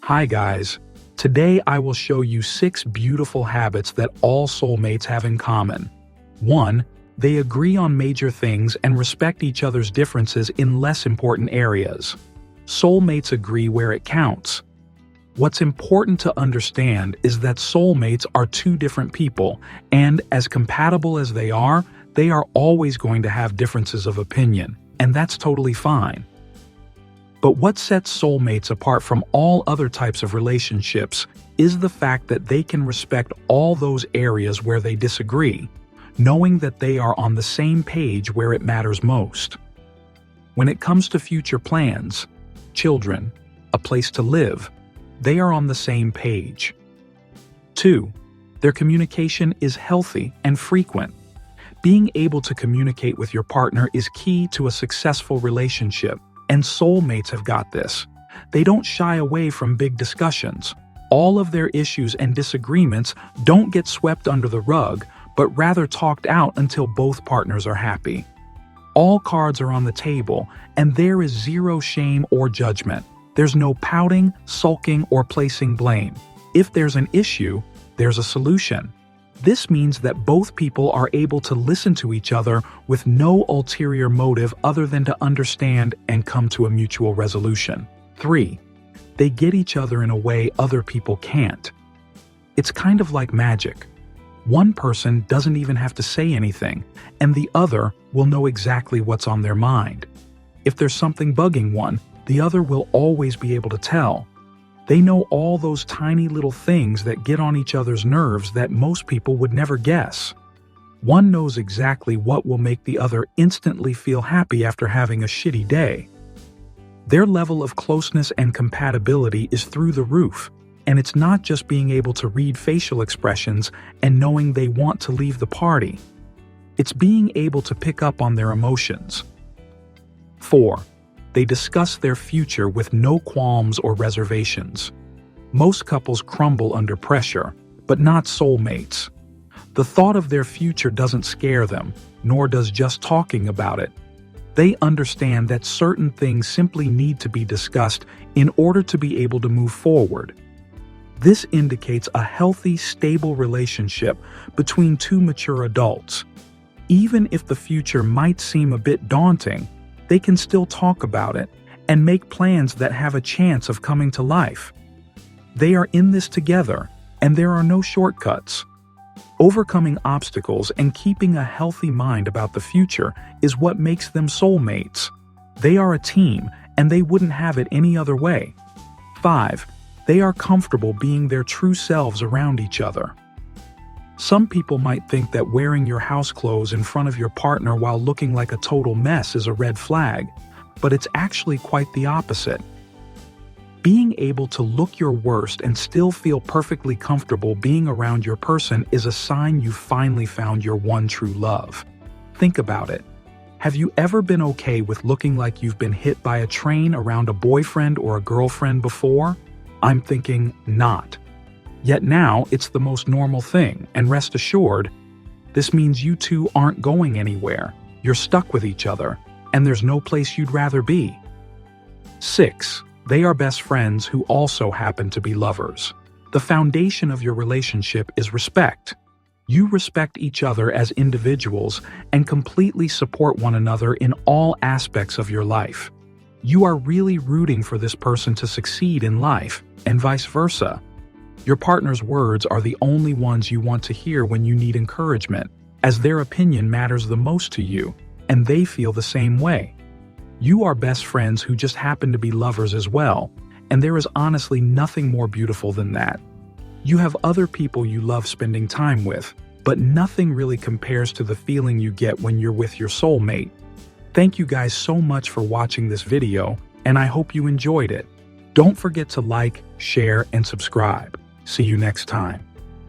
Hi guys, today I will show you 6 beautiful habits that all soulmates have in common. 1. They agree on major things and respect each other's differences in less important areas. Soulmates agree where it counts. What's important to understand is that soulmates are two different people, and as compatible as they are always going to have differences of opinion, and that's totally fine. But what sets soulmates apart from all other types of relationships is the fact that they can respect all those areas where they disagree, knowing that they are on the same page where it matters most. When it comes to future plans, children, a place to live, they are on the same page. 2. Their communication is healthy and frequent. Being able to communicate with your partner is key to a successful relationship. And soulmates have got this. They don't shy away from big discussions. All of their issues and disagreements don't get swept under the rug, but rather talked out until both partners are happy. All cards are on the table, and there is zero shame or judgment. There's no pouting, sulking, or placing blame. If there's an issue, there's a solution. This means that both people are able to listen to each other with no ulterior motive other than to understand and come to a mutual resolution. 3. They get each other in a way other people can't. It's kind of like magic. One person doesn't even have to say anything, and the other will know exactly what's on their mind. If there's something bugging one, the other will always be able to tell. They know all those tiny little things that get on each other's nerves that most people would never guess. One knows exactly what will make the other instantly feel happy after having a shitty day. Their level of closeness and compatibility is through the roof, and it's not just being able to read facial expressions and knowing they want to leave the party. It's being able to pick up on their emotions. 4. They discuss their future with no qualms or reservations. Most couples crumble under pressure, but not soulmates. The thought of their future doesn't scare them, nor does just talking about it. They understand that certain things simply need to be discussed in order to be able to move forward. This indicates a healthy, stable relationship between two mature adults. Even if the future might seem a bit daunting, they can still talk about it and make plans that have a chance of coming to life. They are in this together, and there are no shortcuts. Overcoming obstacles and keeping a healthy mind about the future is what makes them soulmates. They are a team, and they wouldn't have it any other way. 5. They are comfortable being their true selves around each other. Some people might think that wearing your house clothes in front of your partner while looking like a total mess is a red flag, but it's actually quite the opposite. Being able to look your worst and still feel perfectly comfortable being around your person is a sign you've finally found your one true love. Think about it. Have you ever been okay with looking like you've been hit by a train around a boyfriend or a girlfriend before? I'm thinking not. Yet now, it's the most normal thing, and rest assured, this means you two aren't going anywhere. You're stuck with each other, and there's no place you'd rather be. 6. They are best friends who also happen to be lovers. The foundation of your relationship is respect. You respect each other as individuals and completely support one another in all aspects of your life. You are really rooting for this person to succeed in life, and vice versa. Your partner's words are the only ones you want to hear when you need encouragement, as their opinion matters the most to you, and they feel the same way. You are best friends who just happen to be lovers as well, and there is honestly nothing more beautiful than that. You have other people you love spending time with, but nothing really compares to the feeling you get when you're with your soulmate. Thank you guys so much for watching this video, and I hope you enjoyed it. Don't forget to like, share, and subscribe. See you next time.